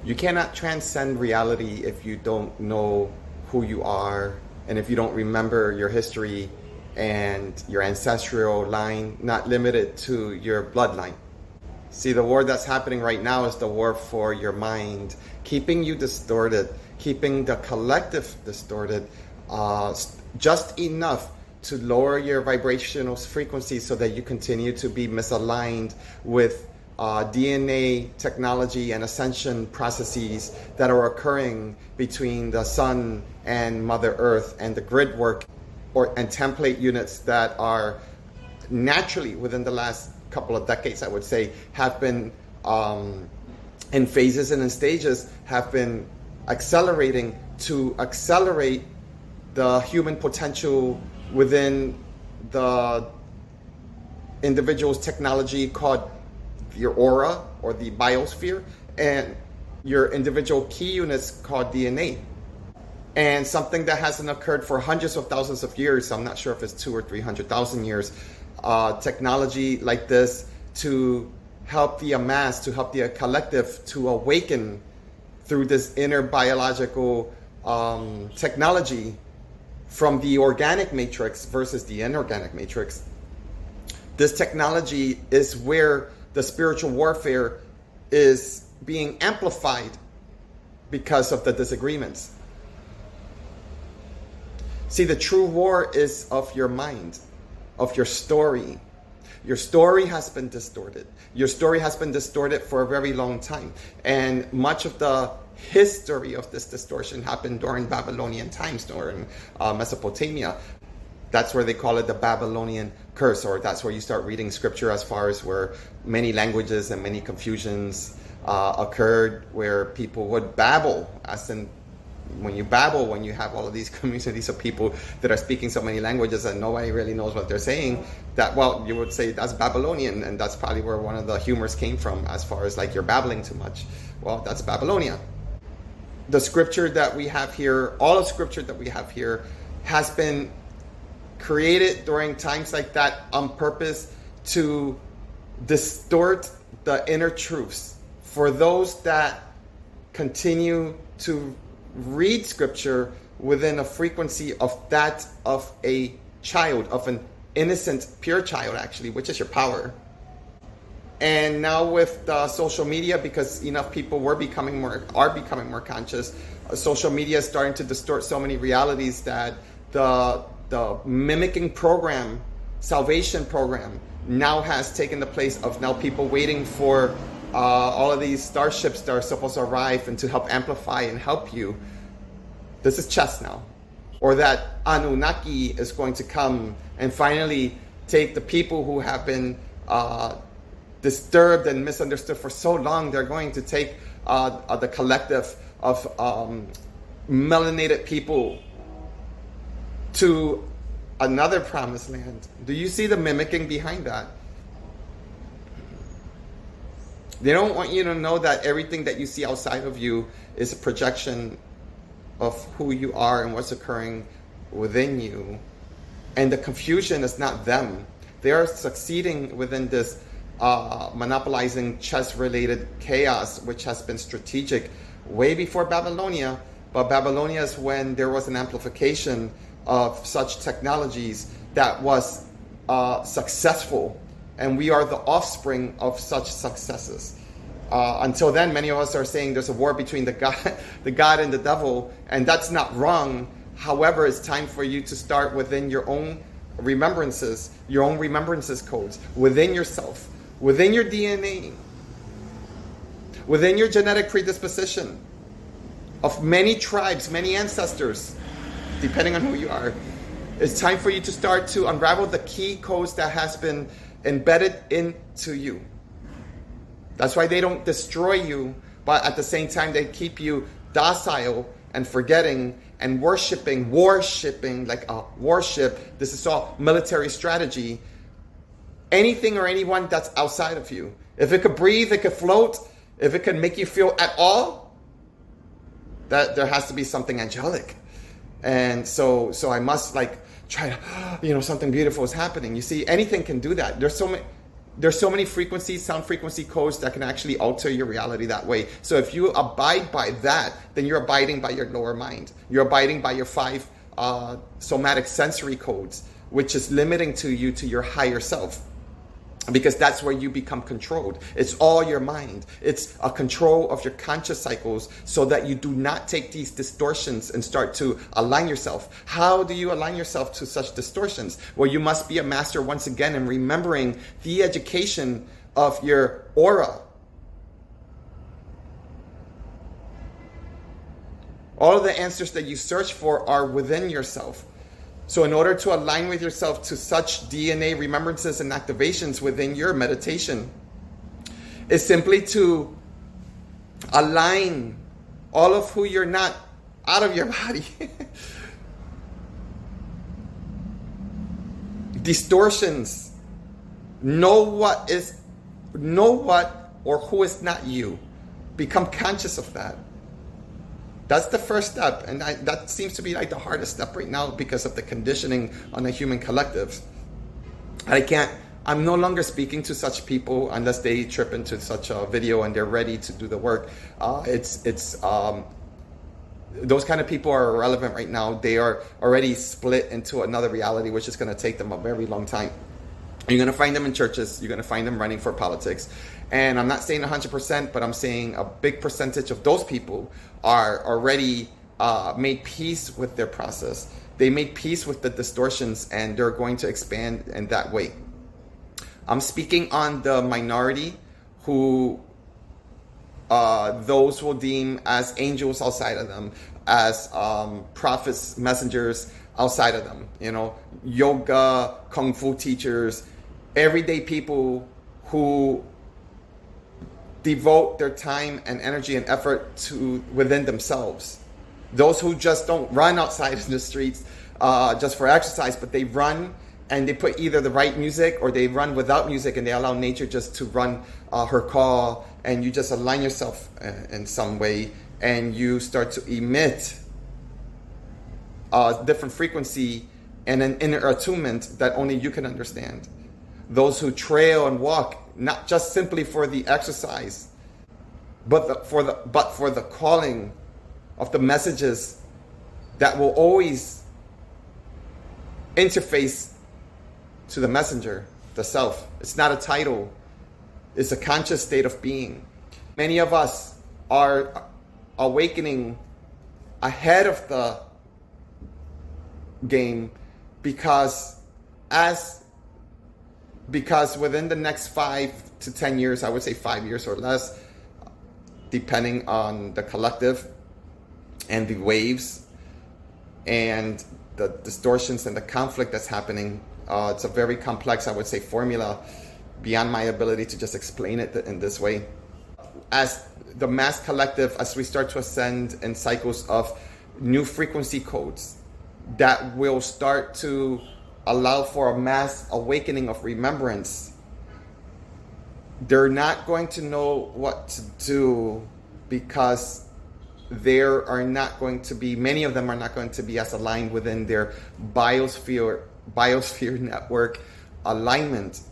You cannot transcend reality if you don't know who you are, and if you don't remember your history and your ancestral line, not limited to your bloodline. See, the war that's happening right now is the war for your mind, keeping you distorted, keeping the collective distorted, just enough to lower your vibrational frequency so that you continue to be misaligned with DNA technology and ascension processes that are occurring between the sun and Mother Earth, and the grid work and template units that are naturally within the last couple of decades, I would say, have been in phases and in stages, have been accelerating to accelerate the human potential within the individual's technology called your aura or the biosphere, and your individual key units called DNA. And something that hasn't occurred for hundreds of thousands of years, I'm not sure if it's 200,000 or 300,000 years, technology like this to help the mass, to help the collective to awaken through this inner biological technology from the organic matrix versus the inorganic matrix. This technology is where the spiritual warfare is being amplified because of the disagreements. See, the true war is of your mind, of your story. Your story has been distorted. Your story has been distorted for a very long time. And much of the history of this distortion happened during Babylonian times, during Mesopotamia. That's where they call it the Babylonian curse, or that's where you start reading scripture as far as where many languages and many confusions occurred, where people would babble, as in when you babble, when you have all of these communities of people that are speaking so many languages and nobody really knows what they're saying, that, well, you would say that's Babylonian, and that's probably where one of the humors came from, as far as like you're babbling too much. Well, that's Babylonia. The scripture that we have here, all of scripture that we have here, has been created during times like that on purpose to distort the inner truths for those that continue to read scripture within a frequency of that of a child, of an innocent, pure child, actually, which is your power. And now with social media, because enough people are becoming more conscious, social media is starting to distort so many realities that the mimicking program, salvation program, now has taken the place of now people waiting for all of these starships that are supposed to arrive and to help amplify and help you. This is chess now. Or that Anunnaki is going to come and finally take the people who have been disturbed and misunderstood for so long. They're going to take the collective of melanated people to another promised land. Do you see the mimicking behind that? They don't want you to know that everything that you see outside of you is a projection of who you are and what's occurring within you. And the confusion is not them. They are succeeding within this monopolizing chess-related chaos, which has been strategic way before Babylonia. But Babylonia is when there was an amplification of such technologies that was successful, and we are the offspring of such successes. Until then, many of us are saying there's a war between the God and the devil, and that's not wrong. However, it's time for you to start within your own remembrances codes, within yourself, within your DNA, within your genetic predisposition of many tribes, many ancestors, depending on who you are. It's time for you to start to unravel the key codes that has been embedded into you. That's why they don't destroy you, but at the same time they keep you docile and forgetting and worshipping like a warship. This is all military strategy. Anything or anyone that's outside of you. If it could breathe, it could float, if it could make you feel at all, that there has to be something angelic. And so I must like try to, something beautiful is happening. You see, anything can do that. There's so many, there's so many frequencies, sound frequency codes that can actually alter your reality that way. So if you abide by that, then you're abiding by your lower mind. You're abiding by your 5 somatic sensory codes, which is limiting to you to your higher self. Because that's where you become controlled. It's all your mind. It's a control of your conscious cycles so that you do not take these distortions and start to align yourself. How do you align yourself to such distortions? Well, you must be a master once again in remembering the education of your aura. All of the answers that you search for are within yourself. So in order to align with yourself to such DNA remembrances and activations within your meditation, is simply to align all of who you're not out of your body. Distortions. Know what or who is not you. Become conscious of that. That's the first step, and that seems to be like the hardest step right now because of the conditioning on the human collective. I'm no longer speaking to such people unless they trip into such a video and they're ready to do the work. Those kind of people are irrelevant right now. They are already split into another reality, which is going to take them a very long time. You're going to find them in churches. You're going to find them running for politics. And I'm not saying 100%, but I'm saying a big percentage of those people are already made peace with their process. They made peace with the distortions, and they're going to expand in that way. I'm speaking on the minority who those will deem as angels outside of them, as prophets, messengers outside of them. You know, yoga, kung fu teachers, everyday people who devote their time and energy and effort to within themselves. Those who just don't run outside in the streets just for exercise, but they run and they put either the right music or they run without music, and they allow nature just to run her call, and you just align yourself in some way, and you start to emit a different frequency and an inner attunement that only you can understand. Those who trail and walk, not just simply for the exercise, but for the calling of the messages that will always interface to the messenger, the self. It's not a title. It's a conscious state of being. Many of us are awakening ahead of the game because within the next 5 to 10 years, I would say 5 years or less, depending on the collective and the waves and the distortions and the conflict that's happening. It's a very complex, I would say, formula beyond my ability to just explain it in this way. As the mass collective, as we start to ascend in cycles of new frequency codes that will start to allow for a mass awakening of remembrance, they're not going to know what to do because there are not going to be, many of them are not going to be as aligned within their biosphere network alignment.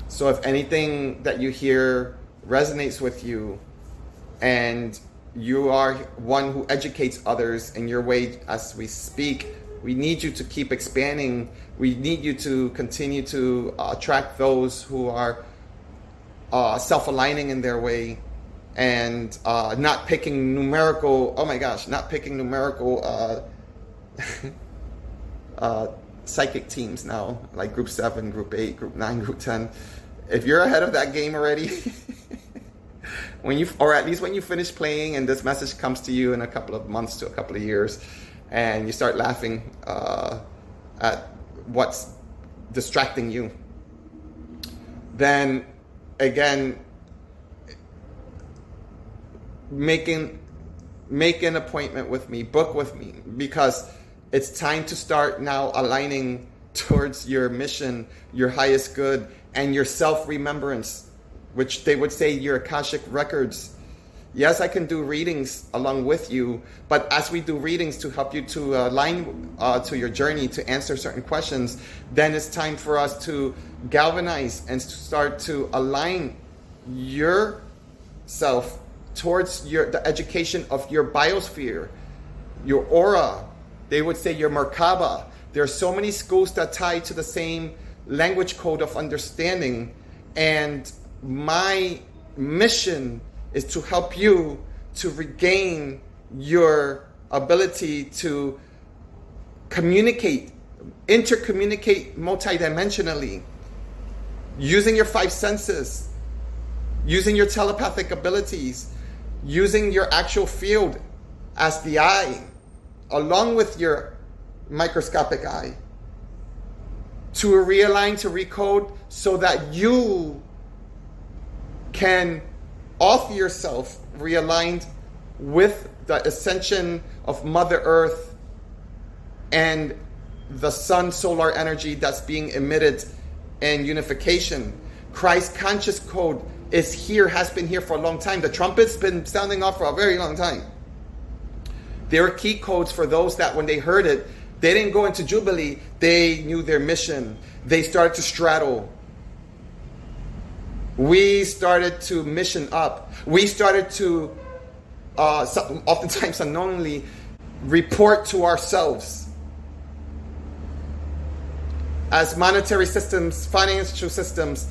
So if anything that you hear resonates with you and you are one who educates others in your way as we speak, we need you to keep expanding. We need you to continue to attract those who are self-aligning in their way and not picking numerical, psychic teams now, like group 7, group 8, group 9, group 10. If you're ahead of that game already, or at least when you finish playing and this message comes to you in a couple of months to a couple of years, and you start laughing at what's distracting you, then again, make an appointment with me, book with me, because it's time to start now aligning towards your mission, your highest good, and your self-remembrance, which they would say your Akashic records, Yes, I can do readings along with you, but as we do readings to help you to align to your journey, to answer certain questions, then it's time for us to galvanize and to start to align yourself towards the education of your biosphere, your aura. They would say your Merkaba. There are so many schools that tie to the same language code of understanding, and my mission is to help you to regain your ability to communicate, intercommunicate multidimensionally, using your 5 senses, using your telepathic abilities, using your actual field as the eye, along with your microscopic eye, to realign, to recode, so that you can author yourself realigned with the ascension of Mother Earth and the sun solar energy that's being emitted in unification. Christ conscious code is here, has been here for a long time. The trumpet's been sounding off for a very long time. There are key codes for those that when they heard it, they didn't go into Jubilee, they knew their mission. They started to straddle. We started to mission up. We started to, oftentimes unknowingly, report to ourselves. As monetary systems, financial systems,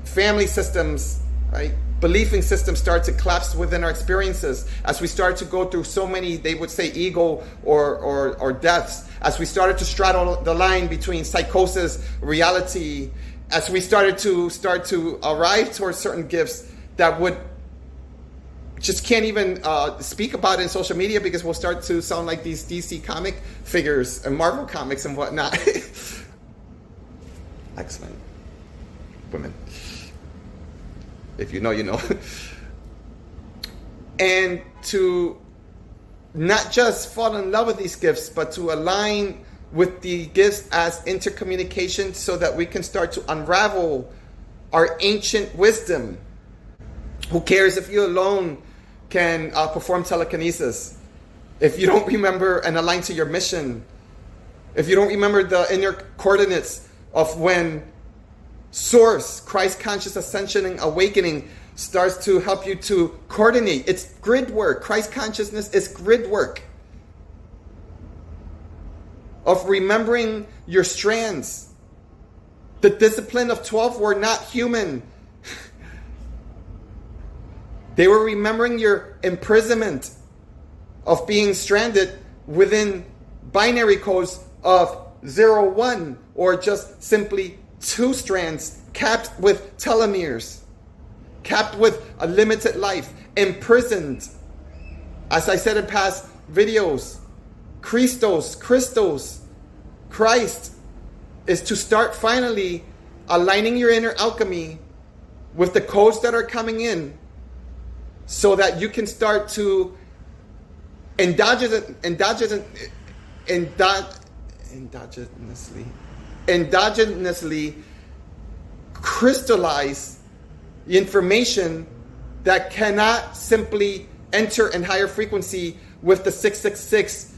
family systems, right? Believing systems start to collapse within our experiences. As we start to go through so many, they would say, ego or deaths. As we started to straddle the line between psychosis, reality, as we started to arrive towards certain gifts that would just can't even speak about it in social media, because we'll start to sound like these DC comic figures and Marvel comics and whatnot. Excellent. Women. If you know, you know. And to not just fall in love with these gifts, but to align with the gifts as intercommunication, so that we can start to unravel our ancient wisdom. Who cares if you alone can perform telekinesis? If you don't remember and align to your mission, if you don't remember the inner coordinates of when Source, Christ conscious ascension and awakening, starts to help you to coordinate. It's grid work. Christ consciousness is grid work of remembering your strands. The discipline of 12 were not human. They were remembering your imprisonment of being stranded within binary codes of 0, 1, or just simply 2 strands, capped with telomeres, capped with a limited life, imprisoned. As I said in past videos, Christ is to start finally aligning your inner alchemy with the codes that are coming in, so that you can start to endogenously crystallize the information that cannot simply enter in higher frequency with the 666,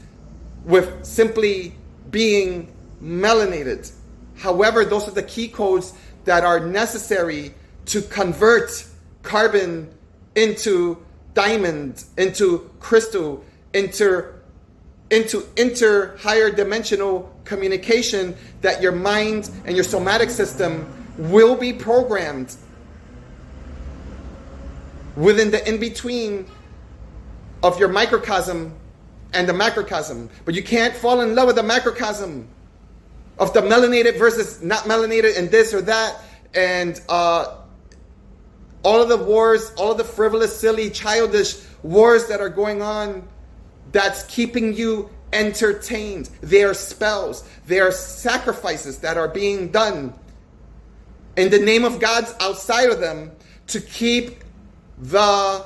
with simply being melanated. However, those are the key codes that are necessary to convert carbon into diamond, into crystal, into higher dimensional communication, that your mind and your somatic system will be programmed within the in-between of your microcosm and the macrocosm. But you can't fall in love with the macrocosm of the melanated versus not melanated and this or that, and all of the wars, all of the frivolous, silly, childish wars that are going on, that's keeping you entertained. They are spells. They are sacrifices that are being done in the name of gods outside of them to keep the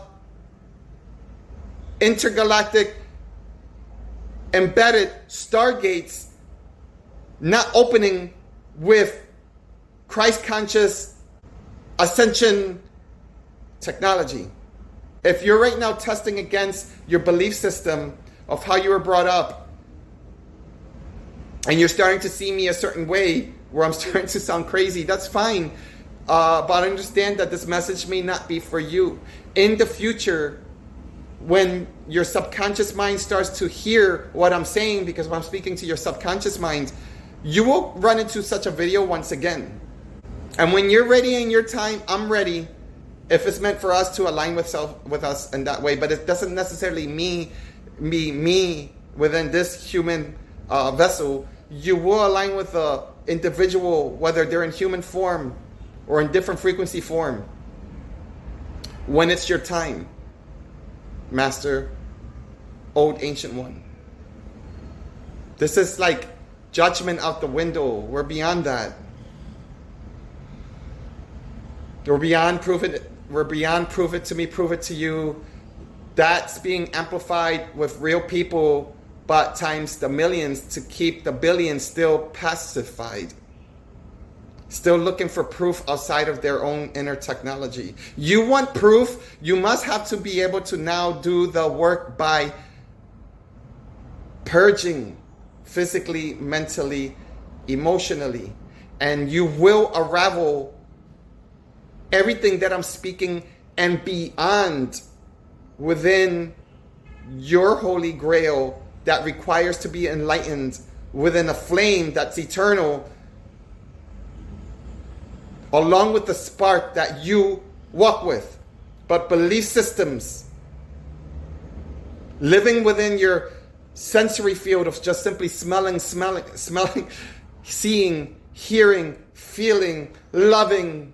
intergalactic embedded stargates not opening with Christ conscious ascension technology. If you're right now testing against your belief system of how you were brought up, and you're starting to see me a certain way where I'm starting to sound crazy, that's fine. But understand that this message may not be for you. In the future, when your subconscious mind starts to hear what I'm saying, because when I'm speaking to your subconscious mind, you will run into such a video once again. And when you're ready in your time, I'm ready. If it's meant for us to align with us in that way, but it doesn't necessarily mean me within this human vessel. You will align with the individual, whether they're in human form or in different frequency form, when it's your time. Master, old ancient one. This is like judgment out the window. We're beyond that. We're beyond prove it to me, prove it to you. That's being amplified with real people, but times the millions to keep the billions still pacified. Still looking for proof outside of their own inner technology. You want proof? You must have to be able to now do the work by purging physically, mentally, emotionally. And you will unravel everything that I'm speaking and beyond within your holy grail that requires to be enlightened within a flame that's eternal, along with the spark that you walk with. But belief systems, living within your sensory field of just simply smelling, seeing, hearing, feeling, loving,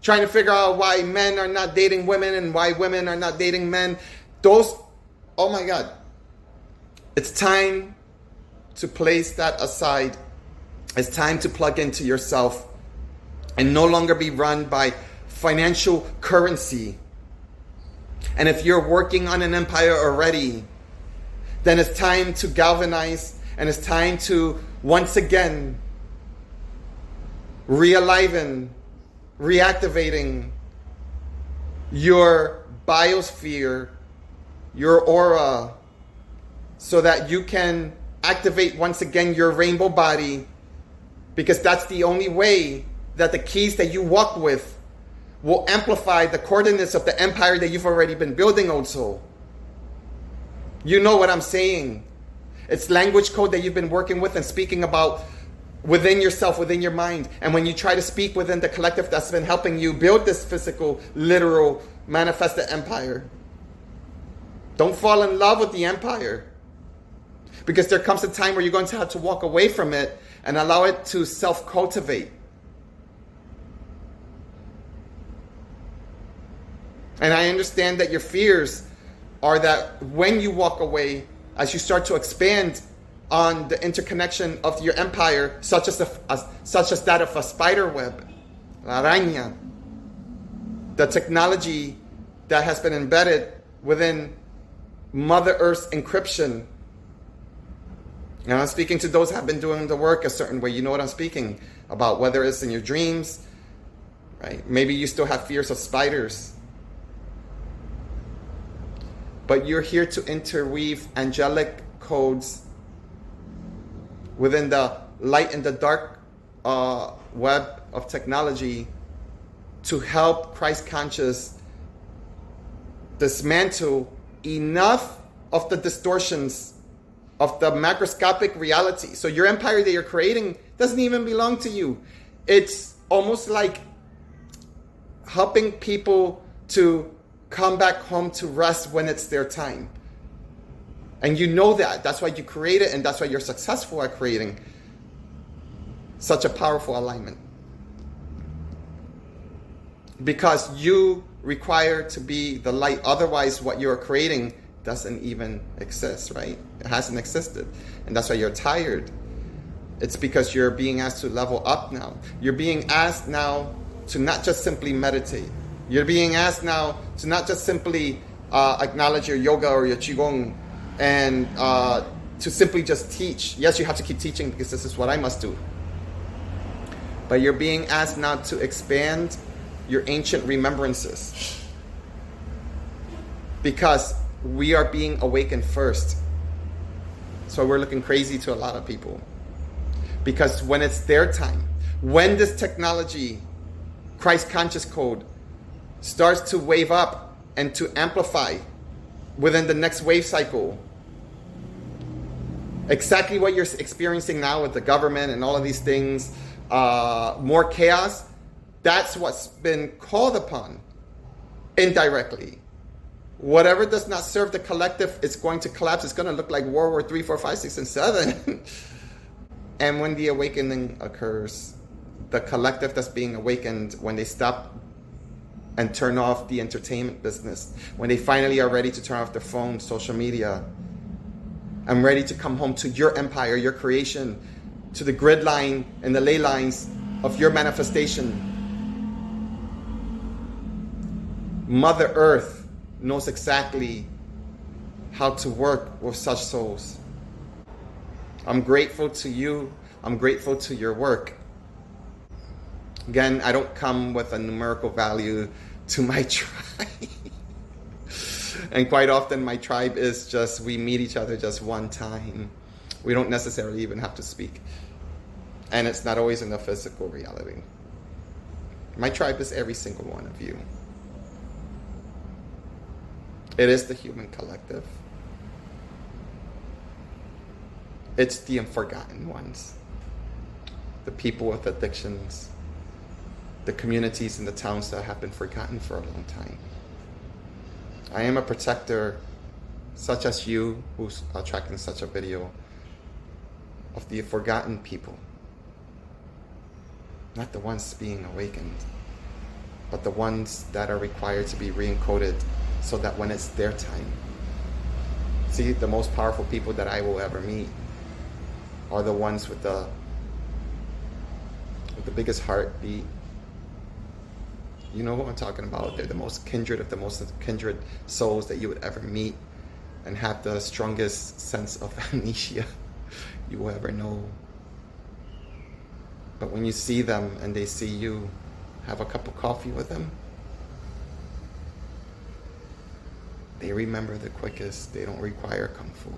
trying to figure out why men are not dating women and why women are not dating men. Those, oh my God. It's time to place that aside. It's time to plug into yourself and no longer be run by financial currency. And if you're working on an empire already, then it's time to galvanize, and it's time to once again realign, reactivating your biosphere, your aura, so that you can activate once again your rainbow body, because that's the only way that the keys that you walk with will amplify the coordinates of the empire that you've already been building, old soul. You know what I'm saying. It's language code that you've been working with and speaking about within yourself, within your mind. And when you try to speak within the collective that's been helping you build this physical, literal, manifested empire, don't fall in love with the empire. Because there comes a time where you're going to have to walk away from it and allow it to self-cultivate. And I understand that your fears are that when you walk away, as you start to expand on the interconnection of your empire, such as that of a spider web, la araña, the technology that has been embedded within Mother Earth's encryption. And I'm speaking to those who have been doing the work a certain way. You know what I'm speaking about, whether it's in your dreams, right? Maybe you still have fears of spiders. But you're here to interweave angelic codes within the light and the dark web of technology to help Christ conscious dismantle enough of the distortions of the macroscopic reality. So your empire that you're creating doesn't even belong to you. It's almost like helping people to come back home to rest when it's their time. And you know that. That's why you create it, and that's why you're successful at creating such a powerful alignment. Because you require to be the light. Otherwise, what you're creating doesn't even exist, right? It hasn't existed. And that's why you're tired. It's because you're being asked to level up now. You're being asked now to not just simply meditate. You're being asked now to not just simply acknowledge your yoga or your qigong and to simply just teach. Yes, you have to keep teaching because this is what I must do. But you're being asked now to expand your ancient remembrances. because we are being awakened first. So we're looking crazy to a lot of people. Because when it's their time, when this technology, Christ conscious code, starts to wave up and to amplify within the next wave cycle, exactly what you're experiencing now with the government and all of these things, more chaos, that's what's been called upon indirectly. Whatever does not serve the collective, it's going to collapse. It's going to look like World War 3, 4, 5, 6, and 7. And when the awakening occurs, the collective that's being awakened, when they stop and turn off the entertainment business, when they finally are ready to turn off their phone, social media, and ready to come home to your empire, your creation, to the grid line and the ley lines of your manifestation, Mother Earth knows exactly how to work with such souls. I'm grateful to you. I'm grateful to your work. Again, I don't come with a numerical value to my tribe. And quite often my tribe is just, we meet each other just one time. We don't necessarily even have to speak. And it's not always in the physical reality. My tribe is every single one of you. It is the human collective. It's the forgotten ones. The people with addictions. The communities and the towns that have been forgotten for a long time. I am a protector, such as you, who's tracking such a video, of the forgotten people. Not the ones being awakened, but the ones that are required to be re-encoded so that when it's their time. See, the most powerful people that I will ever meet are the ones with the biggest heartbeat. You know who I'm talking about. They're the most kindred of the most kindred souls that you would ever meet, and have the strongest sense of amnesia you will ever know. But when you see them and they see you, have a cup of coffee with them, they remember the quickest. They don't require Kung Fu.